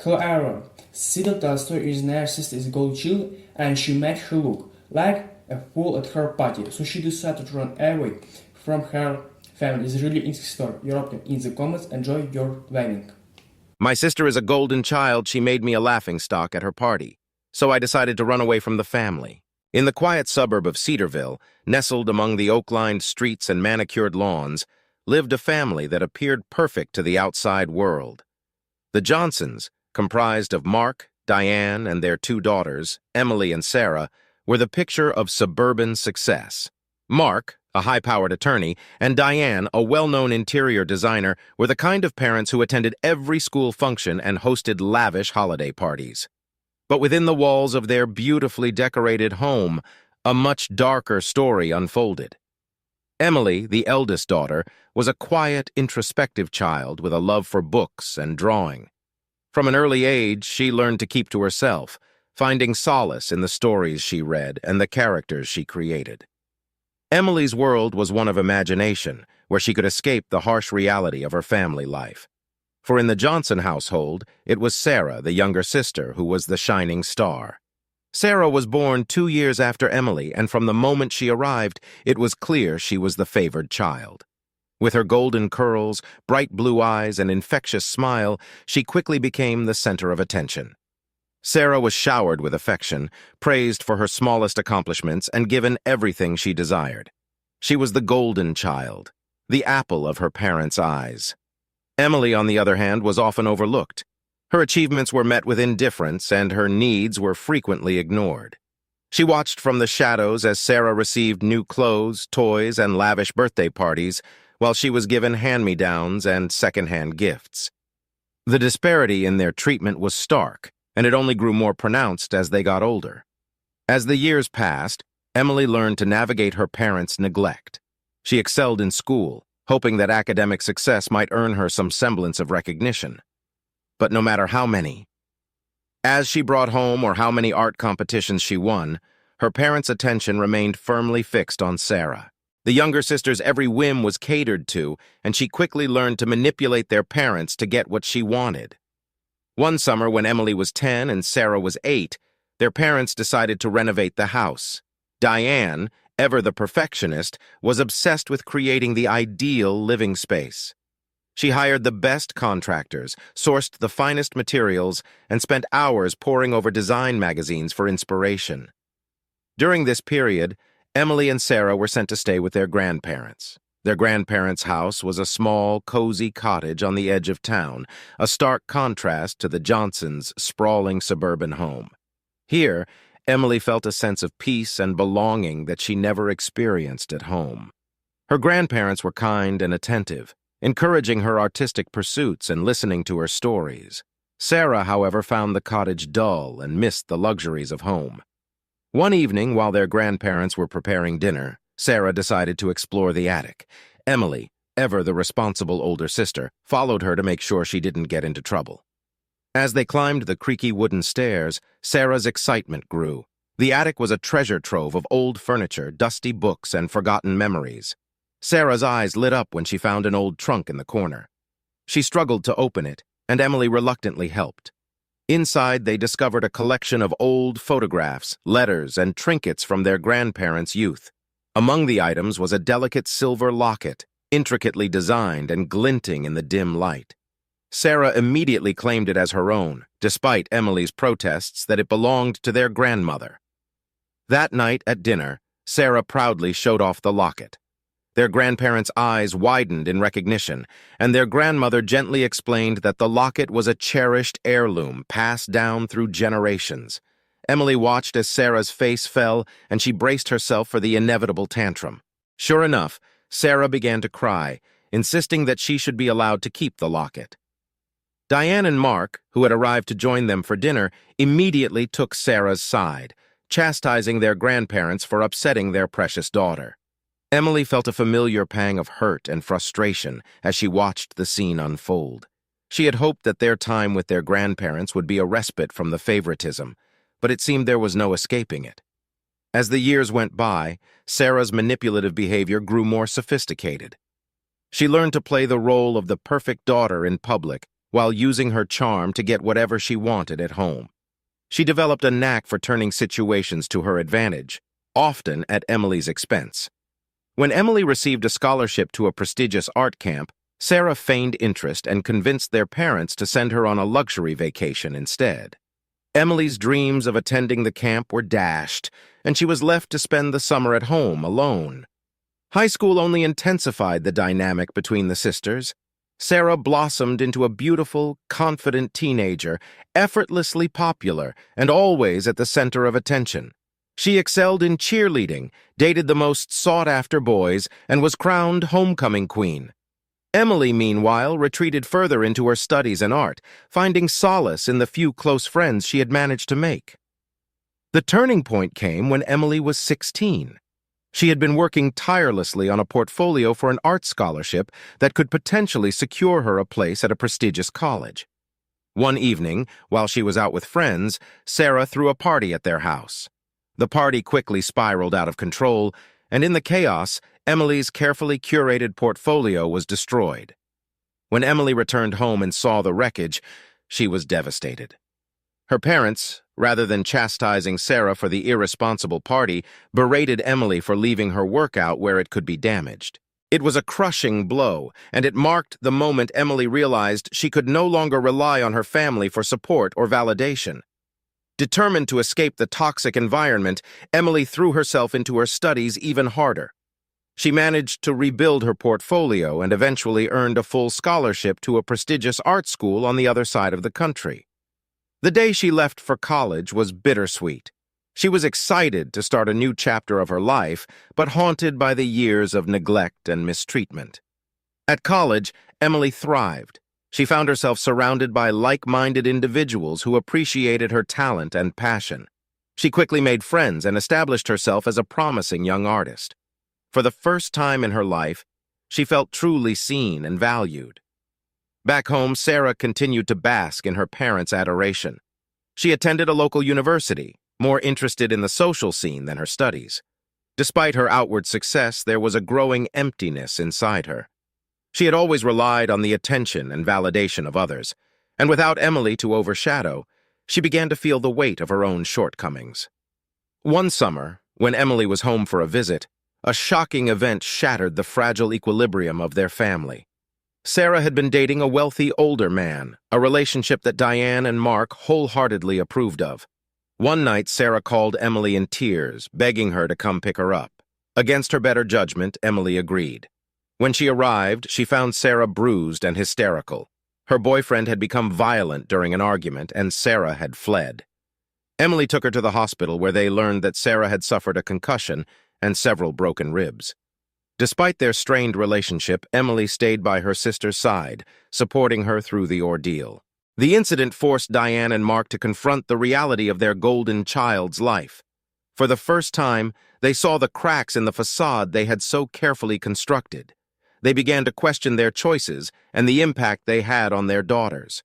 However, Siddle Tolstoy's narcissist is gold chill and she made her look like a fool at her party, so she decided to run away from her family. It's a really interesting story. You're up in the comments. Enjoy your learning. My sister is a golden child. She made me a laughingstock at her party, so I decided to run away from the family. In the quiet suburb of Cedarville, nestled among the oak-lined streets and manicured lawns, lived a family that appeared perfect to the outside world. The Johnsons, comprised of Mark, Diane, and their two daughters, Emily and Sarah, were the picture of suburban success. Mark, a high-powered attorney, and Diane, a well-known interior designer, were the kind of parents who attended every school function and hosted lavish holiday parties. But within the walls of their beautifully decorated home, a much darker story unfolded. Emily, the eldest daughter, was a quiet, introspective child with a love for books and drawing. From an early age, she learned to keep to herself, finding solace in the stories she read and the characters she created. Emily's world was one of imagination, where she could escape the harsh reality of her family life. For in the Johnson household, it was Sarah, the younger sister, who was the shining star. Sarah was born 2 years after Emily, and from the moment she arrived, it was clear she was the favored child. With her golden curls, bright blue eyes, and infectious smile, she quickly became the center of attention. Sarah was showered with affection, praised for her smallest accomplishments, and given everything she desired. She was the golden child, the apple of her parents' eyes. Emily, on the other hand, was often overlooked. Her achievements were met with indifference, and her needs were frequently ignored. She watched from the shadows as Sarah received new clothes, toys, and lavish birthday parties, while she was given hand-me-downs and second-hand gifts. The disparity in their treatment was stark, and it only grew more pronounced as they got older. As the years passed, Emily learned to navigate her parents' neglect. She excelled in school, hoping that academic success might earn her some semblance of recognition. But no matter how many, as she brought home or how many art competitions she won, her parents' attention remained firmly fixed on Sarah. The younger sister's every whim was catered to, and she quickly learned to manipulate their parents to get what she wanted. One summer, when Emily was 10 and Sarah was 8, their parents decided to renovate the house. Diane, ever the perfectionist, was obsessed with creating the ideal living space. She hired the best contractors, sourced the finest materials, and spent hours poring over design magazines for inspiration. During this period, Emily and Sarah were sent to stay with their grandparents. Their grandparents' house was a small, cozy cottage on the edge of town, a stark contrast to the Johnsons' sprawling suburban home. Here, Emily felt a sense of peace and belonging that she never experienced at home. Her grandparents were kind and attentive, encouraging her artistic pursuits and listening to her stories. Sarah, however, found the cottage dull and missed the luxuries of home. One evening, while their grandparents were preparing dinner, Sarah decided to explore the attic. Emily, ever the responsible older sister, followed her to make sure she didn't get into trouble. As they climbed the creaky wooden stairs, Sarah's excitement grew. The attic was a treasure trove of old furniture, dusty books, and forgotten memories. Sarah's eyes lit up when she found an old trunk in the corner. She struggled to open it, and Emily reluctantly helped. Inside, they discovered a collection of old photographs, letters, and trinkets from their grandparents' youth. Among the items was a delicate silver locket, intricately designed and glinting in the dim light. Sarah immediately claimed it as her own, despite Emily's protests that it belonged to their grandmother. That night at dinner, Sarah proudly showed off the locket. Their grandparents' eyes widened in recognition, and their grandmother gently explained that the locket was a cherished heirloom passed down through generations. Emily watched as Sarah's face fell, and she braced herself for the inevitable tantrum. Sure enough, Sarah began to cry, insisting that she should be allowed to keep the locket. Diane and Mark, who had arrived to join them for dinner, immediately took Sarah's side, chastising their grandparents for upsetting their precious daughter. Emily felt a familiar pang of hurt and frustration as she watched the scene unfold. She had hoped that their time with their grandparents would be a respite from the favoritism, but it seemed there was no escaping it. As the years went by, Sarah's manipulative behavior grew more sophisticated. She learned to play the role of the perfect daughter in public while using her charm to get whatever she wanted at home. She developed a knack for turning situations to her advantage, often at Emily's expense. When Emily received a scholarship to a prestigious art camp, Sarah feigned interest and convinced their parents to send her on a luxury vacation instead. Emily's dreams of attending the camp were dashed, and she was left to spend the summer at home alone. High school only intensified the dynamic between the sisters. Sarah blossomed into a beautiful, confident teenager, effortlessly popular, and always at the center of attention. She excelled in cheerleading, dated the most sought-after boys, and was crowned homecoming queen. Emily, meanwhile, retreated further into her studies and art, finding solace in the few close friends she had managed to make. The turning point came when Emily was 16. She had been working tirelessly on a portfolio for an art scholarship that could potentially secure her a place at a prestigious college. One evening, while she was out with friends, Sarah threw a party at their house. The party quickly spiraled out of control, and in the chaos, Emily's carefully curated portfolio was destroyed. When Emily returned home and saw the wreckage, she was devastated. Her parents, rather than chastising Sarah for the irresponsible party, berated Emily for leaving her work out where it could be damaged. It was a crushing blow, and it marked the moment Emily realized she could no longer rely on her family for support or validation. Determined to escape the toxic environment, Emily threw herself into her studies even harder. She managed to rebuild her portfolio and eventually earned a full scholarship to a prestigious art school on the other side of the country. The day she left for college was bittersweet. She was excited to start a new chapter of her life, but haunted by the years of neglect and mistreatment. At college, Emily thrived. She found herself surrounded by like-minded individuals who appreciated her talent and passion. She quickly made friends and established herself as a promising young artist. For the first time in her life, she felt truly seen and valued. Back home, Sarah continued to bask in her parents' adoration. She attended a local university, more interested in the social scene than her studies. Despite her outward success, there was a growing emptiness inside her. She had always relied on the attention and validation of others, and without Emily to overshadow, she began to feel the weight of her own shortcomings. One summer, when Emily was home for a visit, a shocking event shattered the fragile equilibrium of their family. Sarah had been dating a wealthy older man, a relationship that Diane and Mark wholeheartedly approved of. One night, Sarah called Emily in tears, begging her to come pick her up. Against her better judgment, Emily agreed. When she arrived, she found Sarah bruised and hysterical. Her boyfriend had become violent during an argument, and Sarah had fled. Emily took her to the hospital, where they learned that Sarah had suffered a concussion and several broken ribs. Despite their strained relationship, Emily stayed by her sister's side, supporting her through the ordeal. The incident forced Diane and Mark to confront the reality of their golden child's life. For the first time, they saw the cracks in the facade they had so carefully constructed. They began to question their choices and the impact they had on their daughters.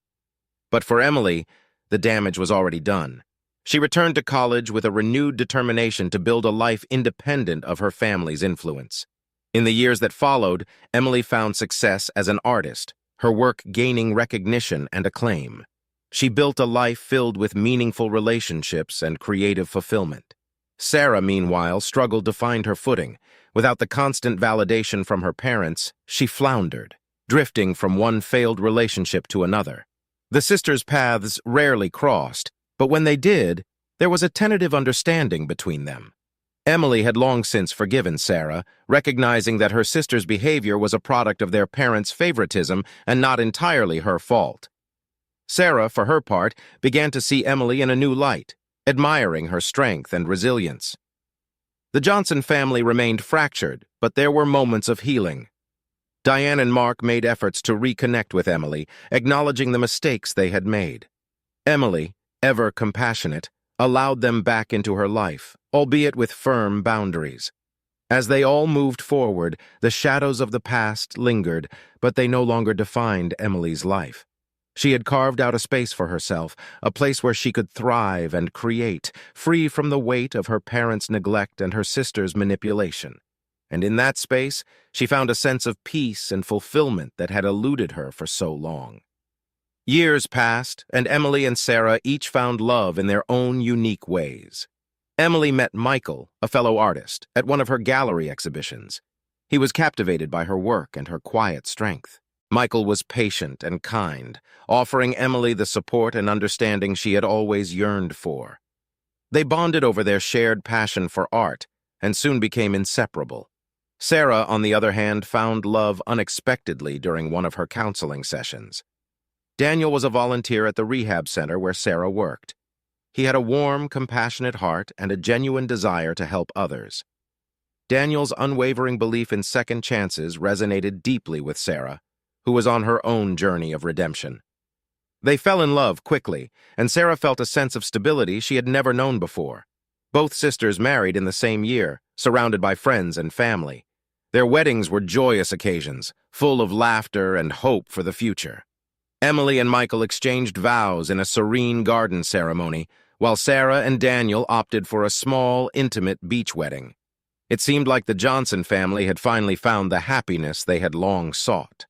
But for Emily, the damage was already done. She returned to college with a renewed determination to build a life independent of her family's influence. In the years that followed, Emily found success as an artist, her work gaining recognition and acclaim. She built a life filled with meaningful relationships and creative fulfillment. Sarah, meanwhile, struggled to find her footing. Without the constant validation from her parents, she floundered, drifting from one failed relationship to another. The sisters' paths rarely crossed, but when they did, there was a tentative understanding between them. Emily had long since forgiven Sarah, recognizing that her sister's behavior was a product of their parents' favoritism and not entirely her fault. Sarah, for her part, began to see Emily in a new light, admiring her strength and resilience. The Johnson family remained fractured, but there were moments of healing. Diane and Mark made efforts to reconnect with Emily, acknowledging the mistakes they had made. Emily, ever compassionate, allowed them back into her life, albeit with firm boundaries. As they all moved forward, the shadows of the past lingered, but they no longer defined Emily's life. She had carved out a space for herself, a place where she could thrive and create, free from the weight of her parents' neglect and her sister's manipulation. And in that space, she found a sense of peace and fulfillment that had eluded her for so long. Years passed, and Emily and Sarah each found love in their own unique ways. Emily met Michael, a fellow artist, at one of her gallery exhibitions. He was captivated by her work and her quiet strength. Michael was patient and kind, offering Emily the support and understanding she had always yearned for. They bonded over their shared passion for art and soon became inseparable. Sarah, on the other hand, found love unexpectedly during one of her counseling sessions. Daniel was a volunteer at the rehab center where Sarah worked. He had a warm, compassionate heart and a genuine desire to help others. Daniel's unwavering belief in second chances resonated deeply with Sarah, who was on her own journey of redemption. They fell in love quickly, and Sarah felt a sense of stability she had never known before. Both sisters married in the same year, surrounded by friends and family. Their weddings were joyous occasions, full of laughter and hope for the future. Emily and Michael exchanged vows in a serene garden ceremony, while Sarah and Daniel opted for a small, intimate beach wedding. It seemed like the Johnson family had finally found the happiness they had long sought.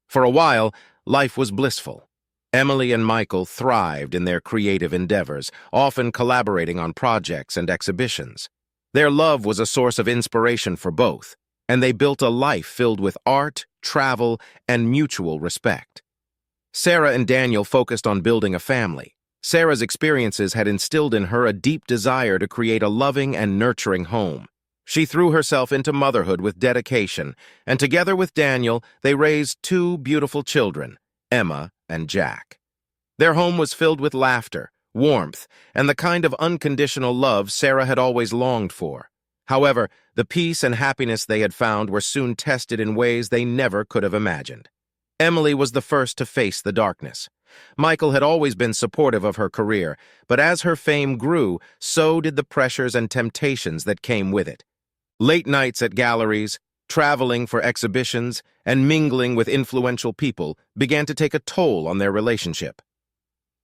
For a while, life was blissful. Emily and Michael thrived in their creative endeavors, often collaborating on projects and exhibitions. Their love was a source of inspiration for both, and they built a life filled with art, travel, and mutual respect. Sarah and Daniel focused on building a family. Sarah's experiences had instilled in her a deep desire to create a loving and nurturing home. She threw herself into motherhood with dedication, and together with Daniel, they raised two beautiful children, Emma and Jack. Their home was filled with laughter, warmth, and the kind of unconditional love Sarah had always longed for. However, the peace and happiness they had found were soon tested in ways they never could have imagined. Emily was the first to face the darkness. Michael had always been supportive of her career, but as her fame grew, so did the pressures and temptations that came with it. Late nights at galleries, traveling for exhibitions, and mingling with influential people began to take a toll on their relationship.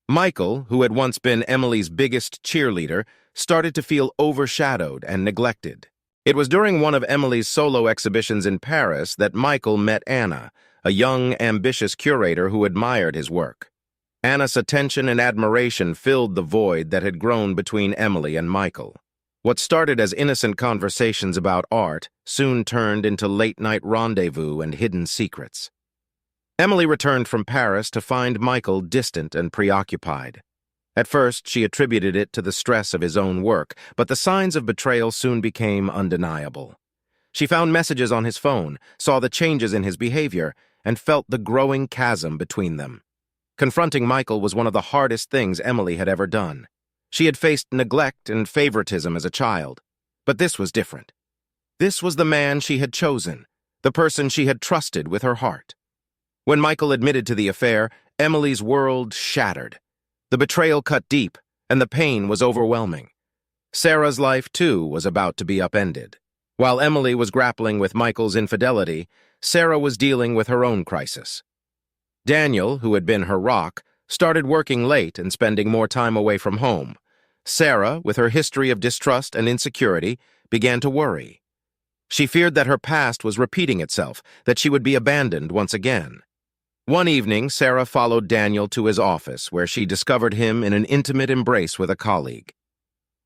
Michael, who had once been Emily's biggest cheerleader, started to feel overshadowed and neglected. It was during one of Emily's solo exhibitions in Paris that Michael met Anna, a young, ambitious curator who admired his work. Anna's attention and admiration filled the void that had grown between Emily and Michael. What started as innocent conversations about art soon turned into late-night rendezvous and hidden secrets. Emily returned from Paris to find Michael distant and preoccupied. At first, she attributed it to the stress of his own work, but the signs of betrayal soon became undeniable. She found messages on his phone, saw the changes in his behavior, and felt the growing chasm between them. Confronting Michael was one of the hardest things Emily had ever done. She had faced neglect and favoritism as a child, but this was different. This was the man she had chosen, the person she had trusted with her heart. When Michael admitted to the affair, Emily's world shattered. The betrayal cut deep, and the pain was overwhelming. Sarah's life, too, was about to be upended. While Emily was grappling with Michael's infidelity, Sarah was dealing with her own crisis. Daniel, who had been her rock, started working late and spending more time away from home. Sarah, with her history of distrust and insecurity, began to worry. She feared that her past was repeating itself, that she would be abandoned once again. One evening, Sarah followed Daniel to his office, where she discovered him in an intimate embrace with a colleague.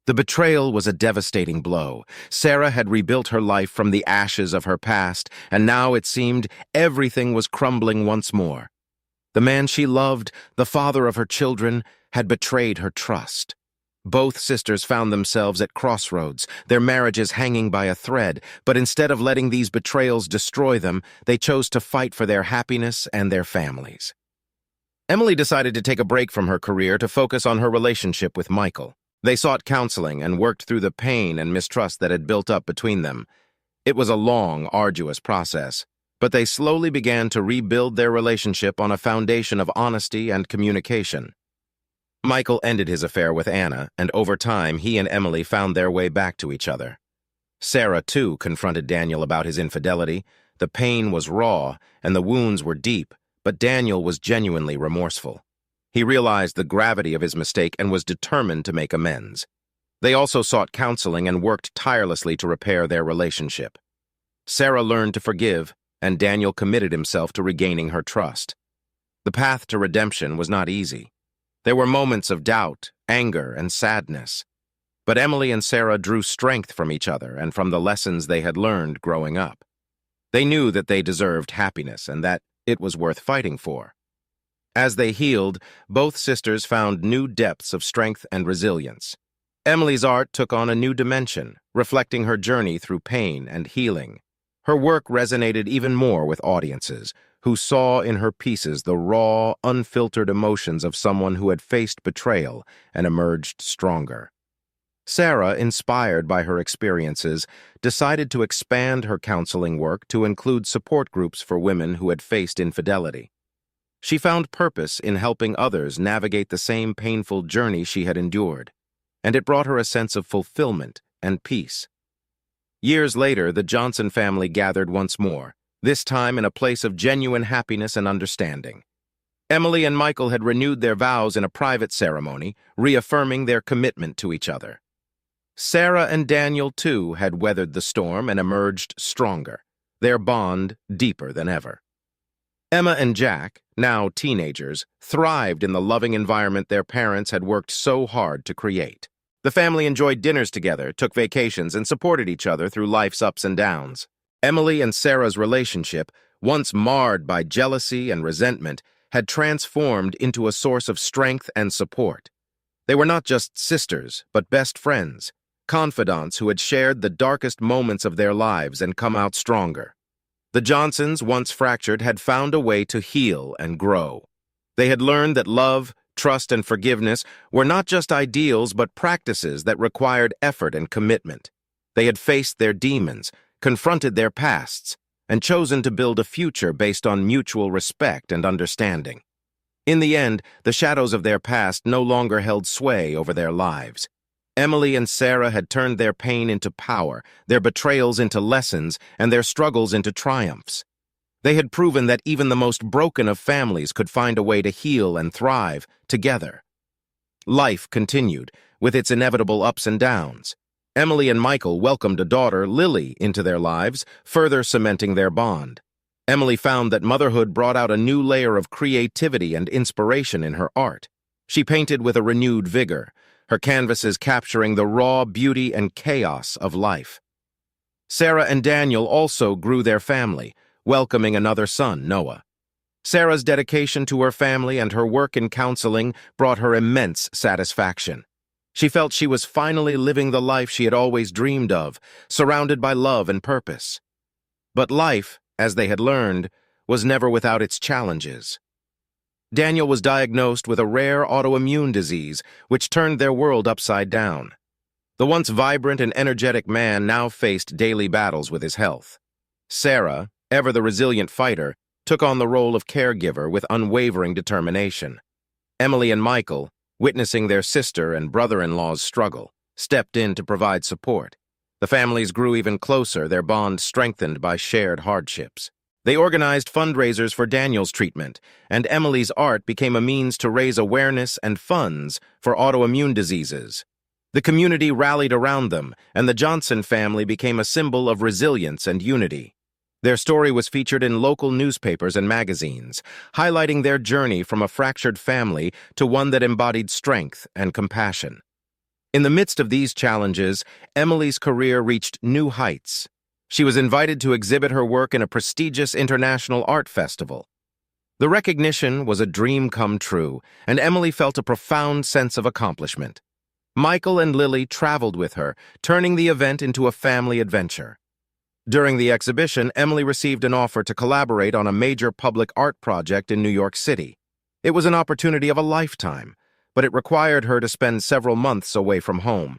The betrayal was a devastating blow. Sarah had rebuilt her life from the ashes of her past, and now it seemed everything was crumbling once more. The man she loved, the father of her children, had betrayed her trust. Both sisters found themselves at crossroads, their marriages hanging by a thread, but instead of letting these betrayals destroy them, they chose to fight for their happiness and their families. Emily decided to take a break from her career to focus on her relationship with Michael. They sought counseling and worked through the pain and mistrust that had built up between them. It was a long, arduous process, but they slowly began to rebuild their relationship on a foundation of honesty and communication. Michael ended his affair with Anna, and over time he and Emily found their way back to each other. Sarah, too, confronted Daniel about his infidelity. The pain was raw, and the wounds were deep, but Daniel was genuinely remorseful. He realized the gravity of his mistake and was determined to make amends. They also sought counseling and worked tirelessly to repair their relationship. Sarah learned to forgive, and Daniel committed himself to regaining her trust. The path to redemption was not easy. There were moments of doubt, anger, and sadness. But Emily and Sarah drew strength from each other and from the lessons they had learned growing up. They knew that they deserved happiness and that it was worth fighting for. As they healed, both sisters found new depths of strength and resilience. Emily's art took on a new dimension, reflecting her journey through pain and healing. Her work resonated even more with audiences, who saw in her pieces the raw, unfiltered emotions of someone who had faced betrayal and emerged stronger. Sarah, inspired by her experiences, decided to expand her counseling work to include support groups for women who had faced infidelity. She found purpose in helping others navigate the same painful journey she had endured, and it brought her a sense of fulfillment and peace. Years later, the Johnson family gathered once more, this time in a place of genuine happiness and understanding. Emily and Michael had renewed their vows in a private ceremony, reaffirming their commitment to each other. Sarah and Daniel, too, had weathered the storm and emerged stronger, their bond deeper than ever. Emma and Jack, now teenagers, thrived in the loving environment their parents had worked so hard to create. The family enjoyed dinners together, took vacations, and supported each other through life's ups and downs. Emily and Sarah's relationship, once marred by jealousy and resentment, had transformed into a source of strength and support. They were not just sisters, but best friends, confidants who had shared the darkest moments of their lives and come out stronger. The Johnsons, once fractured, had found a way to heal and grow. They had learned that love, trust, and forgiveness were not just ideals but practices that required effort and commitment. They had faced their demons, confronted their pasts, and chosen to build a future based on mutual respect and understanding. In the end, the shadows of their past no longer held sway over their lives. Emily and Sarah had turned their pain into power, their betrayals into lessons, and their struggles into triumphs. They had proven that even the most broken of families could find a way to heal and thrive together. Life continued, with its inevitable ups and downs. Emily and Michael welcomed a daughter, Lily, into their lives, further cementing their bond. Emily found that motherhood brought out a new layer of creativity and inspiration in her art. She painted with a renewed vigor, her canvases capturing the raw beauty and chaos of life. Sarah and Daniel also grew their family, welcoming another son, Noah. Sarah's dedication to her family and her work in counseling brought her immense satisfaction. She felt she was finally living the life she had always dreamed of, surrounded by love and purpose. But life, as they had learned, was never without its challenges. Daniel was diagnosed with a rare autoimmune disease, which turned their world upside down. The once vibrant and energetic man now faced daily battles with his health. Sarah, ever the resilient fighter, took on the role of caregiver with unwavering determination. Emily and Michael, witnessing their sister and brother-in-law's struggle, stepped in to provide support. The families grew even closer, their bond strengthened by shared hardships. They organized fundraisers for Daniel's treatment, and Emily's art became a means to raise awareness and funds for autoimmune diseases. The community rallied around them, and the Johnson family became a symbol of resilience and unity. Their story was featured in local newspapers and magazines, highlighting their journey from a fractured family to one that embodied strength and compassion. In the midst of these challenges, Emily's career reached new heights. She was invited to exhibit her work in a prestigious international art festival. The recognition was a dream come true, and Emily felt a profound sense of accomplishment. Michael and Lily traveled with her, turning the event into a family adventure. During the exhibition, Emily received an offer to collaborate on a major public art project in New York City. It was an opportunity of a lifetime, but it required her to spend several months away from home.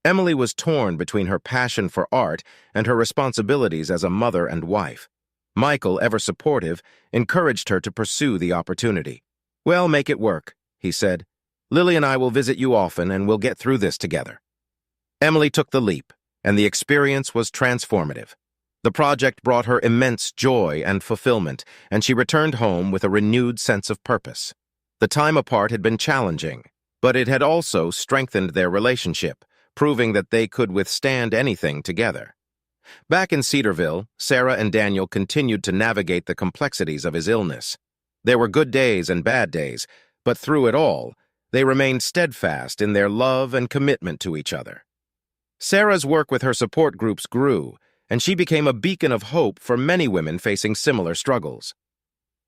Emily was torn between her passion for art and her responsibilities as a mother and wife. Michael, ever supportive, encouraged her to pursue the opportunity. "Well, make it work," he said. "Lily and I will visit you often, and we'll get through this together." Emily took the leap, and the experience was transformative. The project brought her immense joy and fulfillment, and she returned home with a renewed sense of purpose. The time apart had been challenging, but it had also strengthened their relationship, proving that they could withstand anything together. Back in Cedarville, Sarah and Daniel continued to navigate the complexities of his illness. There were good days and bad days, but through it all, they remained steadfast in their love and commitment to each other. Sarah's work with her support groups grew, and she became a beacon of hope for many women facing similar struggles.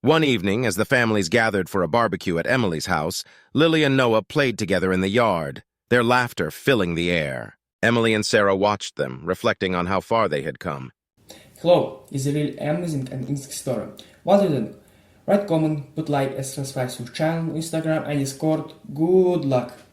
One evening, as the families gathered for a barbecue at Emily's house, Lily and Noah played together in the yard, their laughter filling the air. Emily and Sarah watched them, reflecting on how far they had come. Hello, it's a really amazing and interesting story. What do you think? Write comment, put like and subscribe to our channel, Instagram and Discord. Good luck!